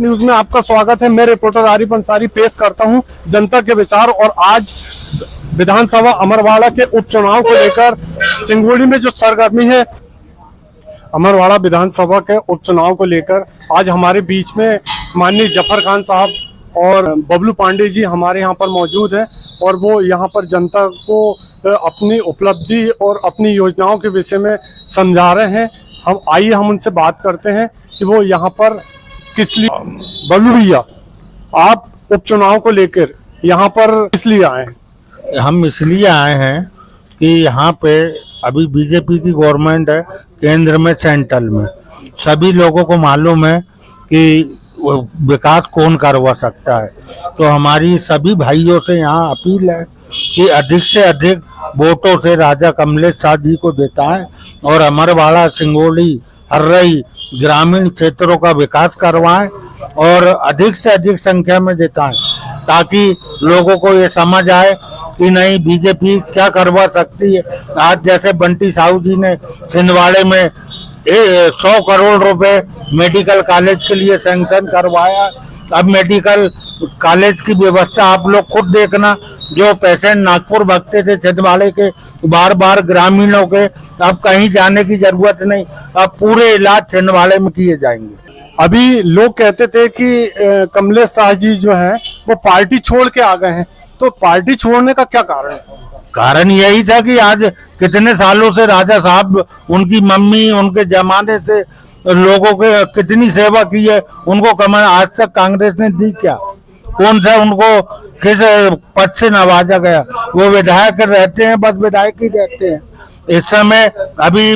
News में आपका स्वागत है। मैं रिपोर्टर आरिफ अंसारी पेश करता हूं जनता के विचार। और आज विधानसभा अमरवाड़ा के उपचुनाव को लेकर सिंगोली में जो सरगर्मी है, अमरवाड़ा विधानसभा के उपचुनाव को लेकर आज हमारे बीच में माननीय जफर खान साहब और बबलू पांडे जी हमारे यहाँ पर मौजूद हैं और वो यहाँ पर जनता को अपनी उपलब्धि और अपनी योजनाओं के विषय में समझा रहे हैं। हम उनसे बात करते हैं कि वो यहाँ पर किस लिए। बबलू भैया, आप उपचुनाव को लेकर यहाँ पर किस लिए आए हैं? हम इसलिए आए हैं कि यहाँ पे अभी बीजेपी की गवर्नमेंट है केंद्र में, सेंट्रल में। सभी लोगों को मालूम है कि विकास कौन करवा सकता है। तो हमारी सभी भाइयों से यहाँ अपील है कि अधिक से अधिक वोटों से राजा कमलेश शाह जी को देता है और अमरवाड़ा, सिंगोली, हर्रई ग्रामीण क्षेत्रों का विकास करवाएं और अधिक से अधिक संख्या में देता है, ताकि लोगों को ये समझ आए कि नहीं बीजेपी क्या करवा सकती है। आज जैसे बंटी साहू जी ने छिंदवाड़े में 100 करोड़ रुपए मेडिकल कॉलेज के लिए सैंक्शन करवाया। अब मेडिकल कॉलेज की व्यवस्था आप लोग खुद देखना, जो पेशेंट नागपुर भागते थे छिंदवाड़े के बार बार ग्रामीणों के, अब कहीं जाने की जरूरत नहीं, अब पूरे इलाज छिंदवाड़े में किए जाएंगे। अभी लोग कहते थे कि कमलेश शाह जी जो है वो पार्टी छोड़ के आ गए हैं, तो पार्टी छोड़ने का क्या कारण है? कारण यही था कि आज कितने सालों से राजा साहब, उनकी मम्मी, उनके जमाने से लोगों के कितनी सेवा की है, उनको कमान आज तक कांग्रेस ने दी क्या? कौन सा उनको किस पद से नवाजा गया? वो विधायक रहते हैं, बस विधायक ही रहते हैं। इस समय अभी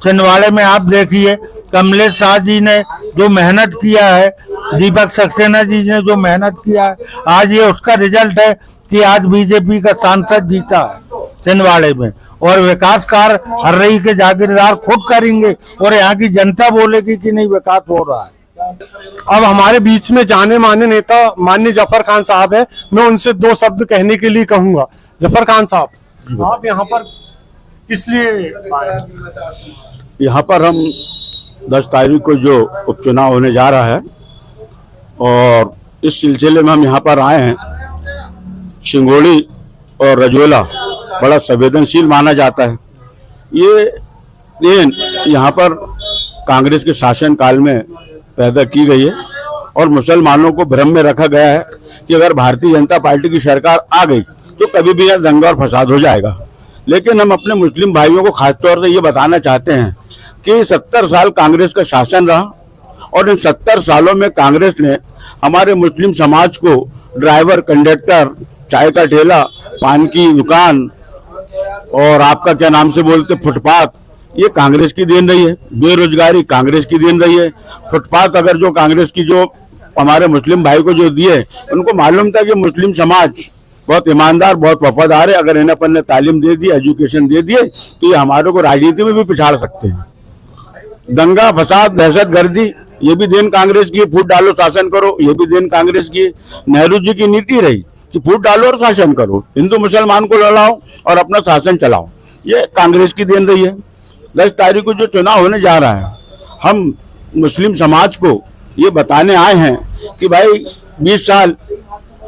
छिंदवाड़े में आप देखिए कमलेश शाह जी ने जो मेहनत किया है, दीपक सक्सेना जी ने जो मेहनत किया है, आज ये उसका रिजल्ट है कि आज बीजेपी का सांसद जीता है छिंदवाड़े में। और विकास कार्य हर्रई के जागीरदार खुद करेंगे और यहाँ की जनता बोलेगी कि नहीं विकास हो रहा है। अब हमारे बीच में जाने माने नेता माननीय जफर खान साहब है, मैं उनसे 2 शब्द कहने के लिए कहूंगा। जफर खान साहब, आप यहाँ पर किस लिए आए? यहाँ पर हम 10 तारीख को जो उपचुनाव होने जा रहा है और इस सिलसिले में हम यहाँ पर आए हैं। सिंगोली और रजोला बड़ा संवेदनशील माना जाता है। ये देन यहाँ पर कांग्रेस के शासन काल में पैदा की गई है और मुसलमानों को भ्रम में रखा गया है कि अगर भारतीय जनता पार्टी की सरकार आ गई तो कभी भी यह दंगा और फसाद हो जाएगा। लेकिन हम अपने मुस्लिम भाइयों को खासतौर से ये बताना चाहते हैं कि 70 साल कांग्रेस का शासन रहा और इन 70 सालों में कांग्रेस ने हमारे मुस्लिम समाज को ड्राइवर, कंडक्टर, चाय का ठेला, पान की दुकान और आपका क्या नाम से बोलते फुटपाथ, ये कांग्रेस की देन रही है। बेरोजगारी कांग्रेस की देन रही है। फुटपाथ अगर जो कांग्रेस की जो हमारे मुस्लिम भाई को जो दिए, उनको मालूम था कि मुस्लिम समाज बहुत ईमानदार, बहुत वफादार है। अगर इन्हें अपन ने तालीम दे दी, एजुकेशन दे दिए, तो ये हमारे को राजनीति में भी पिछाड़ सकते हैं। दंगा फसाद, दहशत गर्दी, ये भी देन कांग्रेस की। फूट डालो शासन करो, ये भी देन कांग्रेस की। नेहरू जी की नीति रही कि फूट डालो और शासन करो, हिंदू मुसलमान को लड़ाओ और अपना शासन चलाओ, ये कांग्रेस की देन रही है। 10 तारीख को जो चुनाव होने जा रहा है, हम मुस्लिम समाज को ये बताने आए हैं कि भाई 20 साल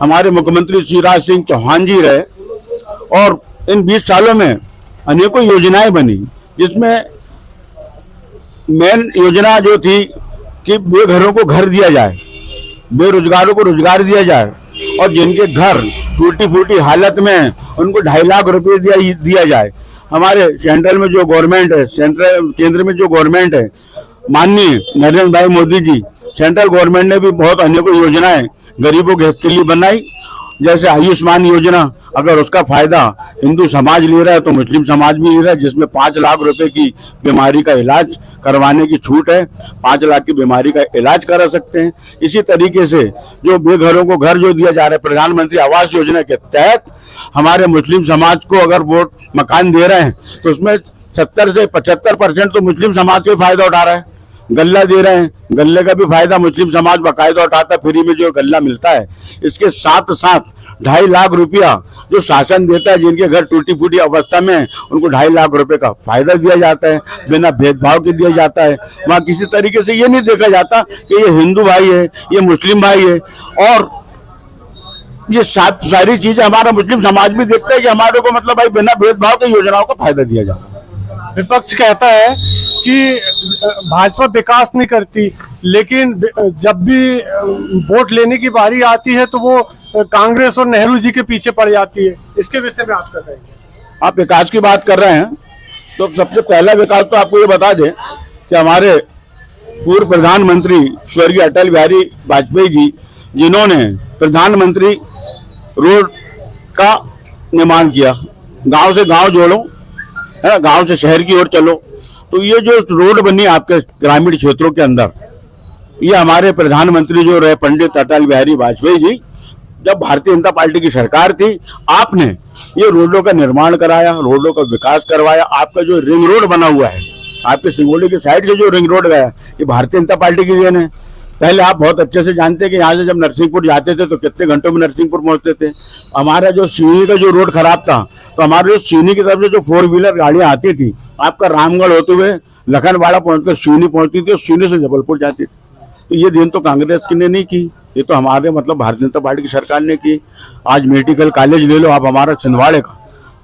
हमारे मुख्यमंत्री शिवराज सिंह चौहान जी रहे और इन 20 सालों में अनेकों योजनाएं बनी, जिसमें मेन योजना जो थी कि बेघरों को घर दिया जाए, बेरोजगारों को रोजगार दिया जाए और जिनके घर टूटी फूटी हालत में उनको 2.5 लाख रुपए दिया जाए। हमारे सेंट्रल में जो गवर्नमेंट है, केंद्र में जो गवर्नमेंट है, माननीय नरेंद्र भाई मोदी जी, सेंट्रल गवर्नमेंट ने भी बहुत अनेकों योजनाएं गरीबों के लिए बनाई। जैसे आयुष्मान योजना, अगर उसका फायदा हिंदू समाज ले रहा है तो मुस्लिम समाज भी ले रहा है, जिसमें 5 लाख रुपए की बीमारी का इलाज करवाने की छूट है। 5 लाख की बीमारी का इलाज करा सकते हैं। इसी तरीके से जो बेघरों को घर जो दिया जा रहा है प्रधानमंत्री आवास योजना के तहत, हमारे मुस्लिम समाज को अगर वो मकान दे रहे हैं तो उसमें 70 से 75% तो मुस्लिम समाज को फायदा उठा रहा है। गल्ला दे रहे हैं, गल्ले का भी फायदा मुस्लिम समाज बाकायदा उठाता है, फ्री में जो गल्ला मिलता है। इसके साथ साथ 2.5 लाख रुपया जो शासन देता है, जिनके घर टूटी फूटी अवस्था में है, उनको 2.5 लाख रुपए का फायदा दिया जाता है, बिना भेदभाव के दिया जाता है। वहाँ किसी तरीके से ये नहीं देखा जाता कि ये हिंदू भाई है, ये मुस्लिम भाई है। और ये सारी चीजें हमारा मुस्लिम समाज भी देखता है कि हमारे को मतलब भाई बिना भेदभाव के योजनाओं का फायदा दिया जाता है। विपक्ष कहता है कि भाजपा विकास नहीं करती, लेकिन जब भी वोट लेने की बारी आती है तो वो कांग्रेस और नेहरू जी के पीछे पड़ जाती है। इसके विषय में आप कर रहे हैं। आप विकास की बात कर रहे हैं तो सबसे पहला विकास तो आपको ये बता दें कि हमारे पूर्व प्रधानमंत्री स्वर्गीय अटल बिहारी वाजपेयी जी, जिन्होंने प्रधानमंत्री रोड का निर्माण किया, गांव से गांव जोड़ो, है ना, गांव से शहर की ओर चलो, तो ये जो रोड बनी आपके ग्रामीण क्षेत्रों के अंदर, ये हमारे प्रधानमंत्री जो रहे पंडित अटल बिहारी वाजपेयी जी, जब भारतीय जनता पार्टी की सरकार थी, आपने ये रोडों का निर्माण कराया, रोडों का विकास करवाया। आपका जो रिंग रोड बना हुआ है, आपके सिंगोली की साइड से जो रिंग रोड गया, ये भारतीय जनता पार्टी की देन है। पहले आप बहुत अच्छे से जानते हैं कि यहाँ से जब नरसिंहपुर जाते थे तो कितने घंटों में नरसिंहपुर पहुंचते थे। हमारा जो सिवनी का जो रोड खराब था, तो हमारे जो सिवनी की तरफ से जो 4 व्हीलर गाड़ियां आती थी, आपका रामगढ़ होते हुए लखनवाड़ा पहुंचकर सिवनी पहुंचती थी और सिवनी से जबलपुर जाती थी। तो ये दिन तो कांग्रेस की ने नहीं की, ये तो हमारे मतलब भारतीय जनता पार्टी की सरकार ने की। आज मेडिकल कॉलेज ले लो आप हमारा छिंदवाड़े का,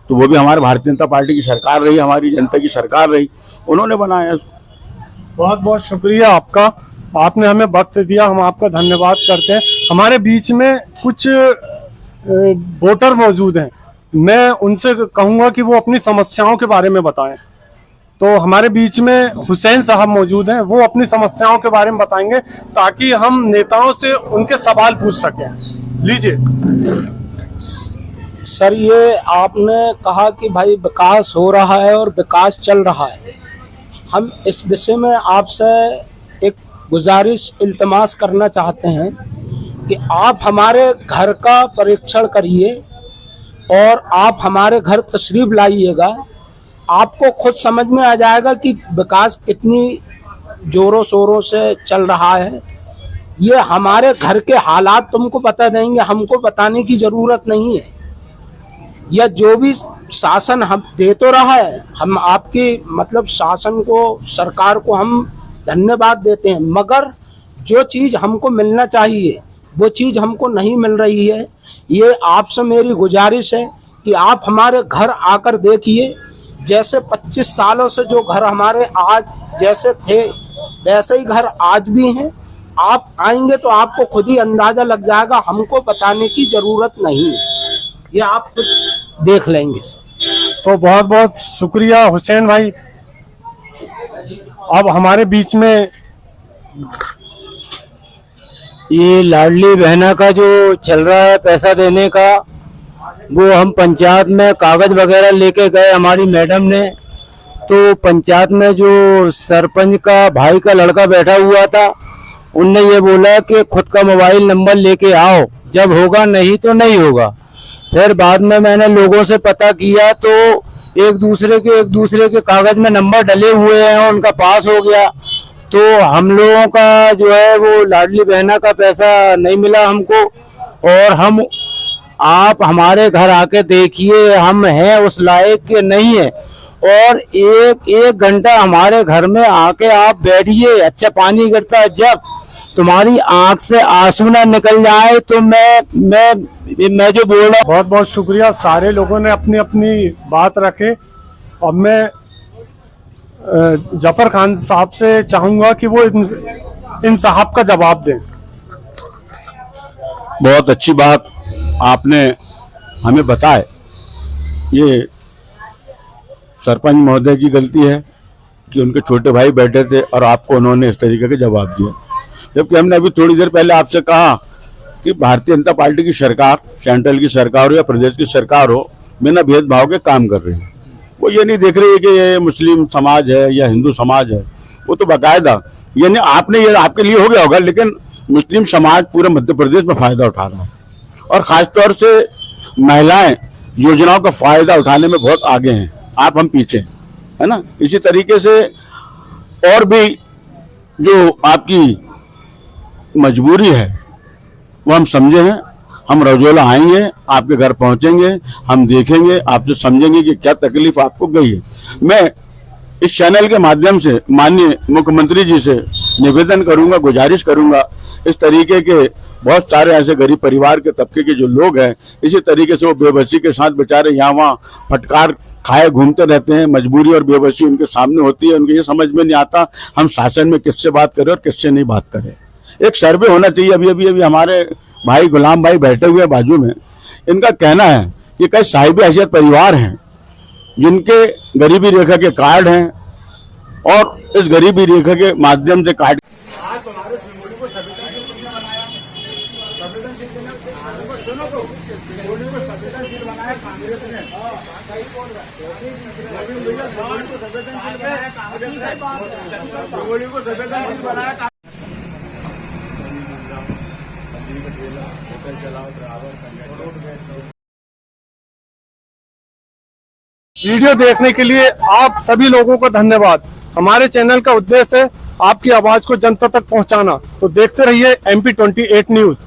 तो वो भी हमारे भारतीय जनता पार्टी की सरकार रही, हमारी जनता की सरकार रही, उन्होंने बनाया। बहुत बहुत शुक्रिया आपका, आपने हमें वक्त दिया, हम आपका धन्यवाद करते हैं। हमारे बीच में कुछ वोटर मौजूद हैं, मैं उनसे कहूंगा कि वो अपनी समस्याओं के बारे में बताएं। तो हमारे बीच में हुसैन साहब मौजूद हैं, वो अपनी समस्याओं के बारे में बताएंगे ताकि हम नेताओं से उनके सवाल पूछ सकें। लीजिए सर, ये आपने कहा कि भाई विकास हो रहा है और विकास चल रहा है। हम इस विषय में आपसे एक गुजारिश इल्तमास करना चाहते हैं कि आप हमारे घर का परीक्षण करिए और आप हमारे घर तशरीफ लाइएगा। आपको खुद समझ में आ जाएगा कि विकास कितनी जोरों शोरों से चल रहा है। ये हमारे घर के हालात तुमको बता देंगे, हमको बताने की ज़रूरत नहीं है। यह जो भी शासन हम दे तो रहा है, हम आपकी मतलब शासन को, सरकार को हम धन्यवाद देते हैं, मगर जो चीज़ हमको मिलना चाहिए वो चीज़ हमको नहीं मिल रही है। ये आपसे मेरी गुजारिश है कि आप हमारे घर आकर देखिए। जैसे 25 सालों से जो घर हमारे आज जैसे थे वैसे ही घर आज भी हैं। आप आएंगे तो आपको खुद ही अंदाज़ा लग जाएगा, हमको बताने की ज़रूरत नहीं है, ये आप खुद देख लेंगे सर। तो बहुत बहुत शुक्रिया हुसैन भाई। अब हमारे बीच में ये लाडली बहना का जो चल रहा है पैसा देने का, वो हम पंचायत में कागज वगैरह लेके गए हमारी मैडम ने, तो पंचायत में जो सरपंच का भाई का लड़का बैठा हुआ था, उनने ये बोला कि खुद का मोबाइल नंबर लेके आओ, जब होगा, नहीं तो नहीं होगा। फिर बाद में मैंने लोगों से पता किया तो एक दूसरे के कागज में नंबर डले हुए हैं, उनका पास हो गया। तो हम लोगों का जो है वो लाडली बहना का पैसा नहीं मिला हमको। और हम, आप हमारे घर आके देखिए, हम हैं उस लायक के नहीं है। और एक घंटा हमारे घर में आके आप बैठिए, अच्छा पानी गिरता है, जब तुम्हारी आंख से आंसू ना निकल जाए तो मैं जो बोल रहा। बहुत बहुत शुक्रिया। सारे लोगों ने अपनी अपनी बात रखे। अब मैं जफर खान साहब से चाहूंगा कि वो इन साहब का जवाब दें। बहुत अच्छी बात आपने हमें बताए। ये सरपंच महोदय की गलती है कि उनके छोटे भाई बैठे थे और आपको उन्होंने इस तरीके के जवाब दिया, जबकि हमने अभी थोड़ी देर पहले आपसे कहा कि भारतीय जनता पार्टी की सरकार, सेंट्रल की सरकार हो या प्रदेश की सरकार हो, बिना भेदभाव के काम कर रही है। वो ये नहीं देख रही है कि ये मुस्लिम समाज है या हिंदू समाज है, वो तो बाकायदा, यानी आपने ये आपके लिए हो गया होगा, लेकिन मुस्लिम समाज पूरे मध्य प्रदेश में फायदा उठा रहा है और खासतौर से महिलाएं योजनाओं का फायदा उठाने में बहुत आगे हैं। आप हम पीछे, है ना। इसी तरीके से और भी जो आपकी मजबूरी है वो हम समझे हैं। हम रजौला आएंगे, आपके घर पहुंचेंगे, हम देखेंगे, आपसे समझेंगे कि क्या तकलीफ आपको गई है। मैं इस चैनल के माध्यम से माननीय मुख्यमंत्री जी से निवेदन करूंगा, गुजारिश करूंगा, इस तरीके के बहुत सारे ऐसे गरीब परिवार के तबके के जो लोग हैं, इसी तरीके से वो बेबसी के साथ बेचारे यहाँ वहाँ फटकार खाए घूमते रहते हैं। मजबूरी और बेबसी उनके सामने होती है, उनको ये समझ में नहीं आता हम शासन में किससे बात करें और किससे नहीं बात करें। एक सर्वे होना चाहिए। अभी हमारे भाई गुलाम भाई बैठे हुए बाजू में, इनका कहना है कि कई साहिब हैसियत परिवार हैं जिनके गरीबी रेखा के कार्ड हैं और इस गरीबी रेखा के माध्यम से कार्ड वीडियो देखने के लिए आप सभी लोगों को धन्यवाद। हमारे चैनल का उद्देश्य है आपकी आवाज को जनता तक पहुंचाना। तो देखते रहिए MP28 न्यूज।